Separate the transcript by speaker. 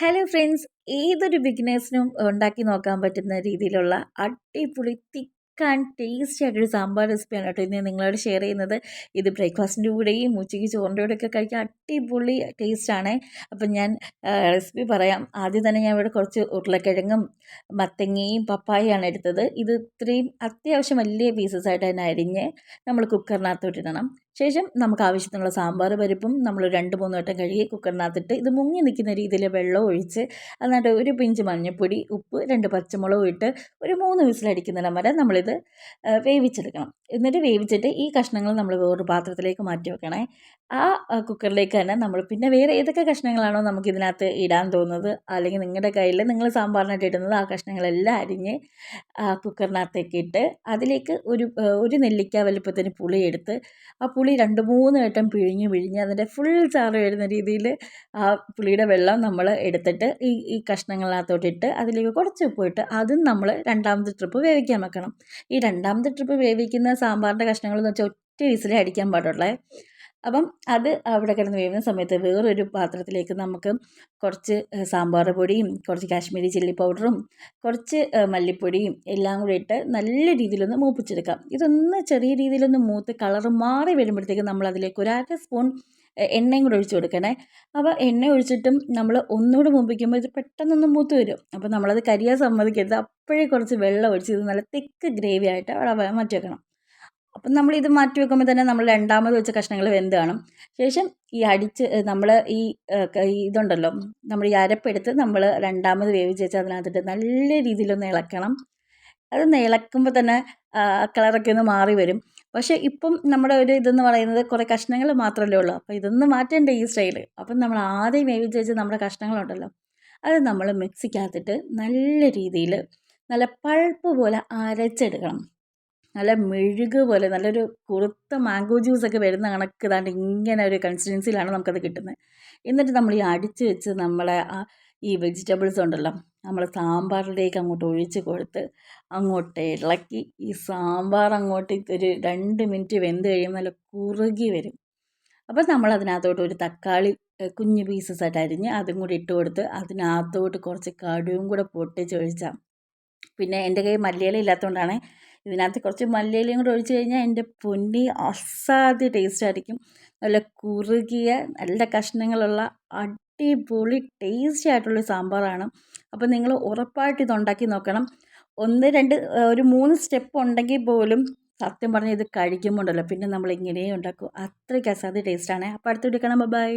Speaker 1: Hello friends, ഏതൊരു ബിഗിനേഴ്സിനും ഉണ്ടാക്കി നോക്കാൻ പറ്റുന്ന രീതിയിലുള്ള അടിപൊളി തിക്ക് ആൻഡ് ടേസ്റ്റി ആയിട്ടൊരു സാമ്പാർ റെസിപ്പിയാണ് കേട്ടോ ഇന്ന് നിങ്ങളോട് ഷെയർ ചെയ്യുന്നത്. ഇത് ബ്രേക്ക്ഫാസ്റ്റിൻ്റെ കൂടെയും ഉച്ചയ്ക്ക് ചോറിൻ്റെ കൂടെയൊക്കെ കഴിക്കാൻ അടിപൊളി ടേസ്റ്റാണ്. അപ്പം ഞാൻ റെസിപ്പി പറയാം. ആദ്യം തന്നെ ഞാൻ ഇവിടെ കുറച്ച് ഉരുളക്കിഴങ്ങും മത്തങ്ങയും പപ്പായയാണ് എടുത്തത്. ഇത് ഇത്രയും അത്യാവശ്യം വലിയ പീസസ് ആയിട്ട് തന്നെ അരിഞ്ഞ് നമ്മൾ കുക്കറിനകത്തോട്ട് ഇടണം. ശേഷം നമുക്ക് ആവശ്യത്തിനുള്ള സാമ്പാർ പരിപ്പും നമ്മൾ 2-3 വട്ടം കഴുകി കുക്കറിനകത്തിട്ട് ഇത് മുങ്ങി നിൽക്കുന്ന രീതിയിൽ വെള്ളം ഒഴിച്ച് എന്നിട്ട് ഒരു പിഞ്ച് മഞ്ഞൾപ്പൊടി, ഉപ്പ്, 2 പച്ചമുളകും ഇട്ട് ഒരു 3 വിസിലടിക്കുന്നിടം വരെ നമ്മളിത് വേവിച്ചെടുക്കണം. എന്നിട്ട് വേവിച്ചിട്ട് ഈ കഷ്ണങ്ങൾ നമ്മൾ വേറൊരു പാത്രത്തിലേക്ക് മാറ്റി വെക്കണേ. ആ കുക്കറിലേക്ക് തന്നെ നമ്മൾ പിന്നെ വേറെ ഏതൊക്കെ കഷ്ണങ്ങളാണോ നമുക്ക് ഇതിനകത്ത് ഇടാൻ തോന്നുന്നത്, അല്ലെങ്കിൽ നിങ്ങളുടെ കയ്യിൽ നിങ്ങൾ സാമ്പാറിനായിട്ട് ഇടുന്നത് ആ കഷ്ണങ്ങളെല്ലാം അരിഞ്ഞ് കുക്കറിനകത്തേക്ക് ഇട്ട് അതിലേക്ക് ഒരു നെല്ലിക്ക വലുപ്പത്തിന് പുളി എടുത്ത് ആ പുളി 2-3 വട്ടം പിഴിഞ്ഞ് അതിൻ്റെ ഫുൾ ചാറ് വരുന്ന രീതിയിൽ ആ പുളിയുടെ വെള്ളം നമ്മൾ എടുത്തിട്ട് ഈ കഷ്ണങ്ങളിനകത്തോട്ടിട്ട് അതിലേക്ക് കുറച്ച് ഉപ്പ് ഇട്ട് അതും നമ്മൾ രണ്ടാമത്തെ ട്രിപ്പ് വേവിക്കാൻ വെക്കണം. ഈ രണ്ടാമത്തെ ട്രിപ്പ് വേവിക്കുന്ന സാമ്പാറിൻ്റെ കഷ്ണങ്ങളെന്ന് വെച്ചാൽ ഒറ്റ വിസിലേ അടിക്കാൻ പാടുള്ളേ. അപ്പം അത് അവിടെ കിടന്ന് വേവുന്ന സമയത്ത് വേറൊരു പാത്രത്തിലേക്ക് നമുക്ക് കുറച്ച് സാമ്പാർ പൊടിയും കുറച്ച് കാശ്മീരി ചില്ലി പൗഡറും കുറച്ച് മല്ലിപ്പൊടിയും എല്ലാം കൂടി ഇട്ട് നല്ല രീതിയിലൊന്ന് മൂപ്പിച്ചെടുക്കാം. ഇതൊന്ന് ചെറിയ രീതിയിലൊന്ന് മൂത്ത് കളറ് മാറി വരുമ്പോഴത്തേക്കും നമ്മൾ അതിലേക്ക് ഒരു 1/2 സ്പൂൺ എണ്ണയും കൂടെ ഒഴിച്ച് കൊടുക്കണേ. അപ്പോൾ എണ്ണ ഒഴിച്ചിട്ടും നമ്മൾ ഒന്നുകൂടെ മൂപ്പിക്കുമ്പോൾ ഇത് പെട്ടെന്നൊന്ന് മൂത്ത് വരും. അപ്പോൾ നമ്മളത് കരിയാൻ സമ്മതിക്കരുത്. അപ്പോഴേ കുറച്ച് വെള്ളം ഒഴിച്ച് ഇത് നല്ല തിക്ക് ഗ്രേവി ആയിട്ട് അവിടെ മാറ്റി വെക്കണം. അപ്പം നമ്മളിത് മാറ്റി വെക്കുമ്പോൾ തന്നെ നമ്മൾ രണ്ടാമത് വെച്ച കഷ്ണങ്ങൾ വെന്ത് കാണും. ശേഷം ഈ നമ്മൾ ഈ ഇതുണ്ടല്ലോ, നമ്മൾ ഈ അരപ്പെടുത്ത് നമ്മൾ രണ്ടാമത് വേവിച്ച് വെച്ച് അതിനകത്തിട്ട് നല്ല രീതിയിലൊന്ന് ഇളക്കണം. അതൊന്ന് ഇളക്കുമ്പോൾ തന്നെ കളറൊക്കെ ഒന്ന് മാറി വരും. പക്ഷേ ഇപ്പം നമ്മുടെ ഒരു ഇതെന്ന് പറയുന്നത് കുറേ കഷ്ണങ്ങൾ മാത്രമല്ലേ ഉള്ളൂ. അപ്പോൾ ഇതൊന്ന് മാറ്റേണ്ട ഈ സ്റ്റൈല്. അപ്പം നമ്മൾ ആദ്യം വേവിച്ച് വെച്ച് നമ്മുടെ കഷ്ണങ്ങളുണ്ടല്ലോ, അത് നമ്മൾ മിക്സിക്കകത്തിട്ട് നല്ല രീതിയിൽ നല്ല പൾപ്പ് പോലെ അരച്ചെടുക്കണം. നല്ല മെഴുക് പോലെ നല്ലൊരു കുറുത്ത മാംഗോ ജ്യൂസൊക്കെ വരുന്ന കണക്ക് ഇതാണ്ട് ഇങ്ങനെ ഒരു കൺസിസ്റ്റൻസിയിലാണ് നമുക്കത് കിട്ടുന്നത്. എന്നിട്ട് നമ്മൾ ഈ അടിച്ച് വെച്ച് നമ്മളെ ഈ വെജിറ്റബിൾസ് ഉണ്ടല്ലോ, നമ്മൾ സാമ്പാറിലേക്ക് അങ്ങോട്ട് ഒഴിച്ച് കൊടുത്ത് അങ്ങോട്ട് ഇളക്കി ഈ സാമ്പാർ അങ്ങോട്ട് ഒരു 2 മിനിറ്റ് വെന്ത് കഴിയുമ്പോൾ നല്ല കുറുകി വരും. അപ്പോൾ നമ്മൾ അതിനകത്തോട്ട് ഒരു തക്കാളി കുഞ്ഞ് പീസസ് ആയിട്ട് അരിഞ്ഞ് അതും കൂടി ഇട്ട് കൊടുത്ത് അതിനകത്തോട്ട് കുറച്ച് കടുകും കൂടെ പൊട്ടിച്ചൊഴിച്ചാൽ, പിന്നെ എൻ്റെ കയ്യിൽ മല്ലിയില ഇല്ലാത്തതുകൊണ്ടാണ് ഇതിനകത്ത് കുറച്ച് മല്ലിയിലയും കൂടെ ഒഴിച്ച് കഴിഞ്ഞാൽ എൻ്റെ പൊന്നി അസാധ്യ ടേസ്റ്റ് ആയിരിക്കും. നല്ല കുറുകിയ നല്ല കഷ്ണങ്ങളുള്ള അടിപൊളി ടേസ്റ്റി ആയിട്ടുള്ള സാമ്പാറാണ്. അപ്പോൾ നിങ്ങൾ ഉറപ്പായിട്ട് ഇതുണ്ടാക്കി നോക്കണം. 1-2 ഒരു 3 സ്റ്റെപ്പ് ഉണ്ടെങ്കിൽ പോലും സത്യം പറഞ്ഞാൽ ഇത് കഴിക്കുമ്പോൾ ഉണ്ടല്ലോ പിന്നെ നമ്മൾ ഇങ്ങനെയും ഉണ്ടാക്കും. അത്രയ്ക്ക് അസാധ്യ ടേസ്റ്റാണ്. അപ്പോൾ അടുത്ത് എടുക്കണം. ബൈ.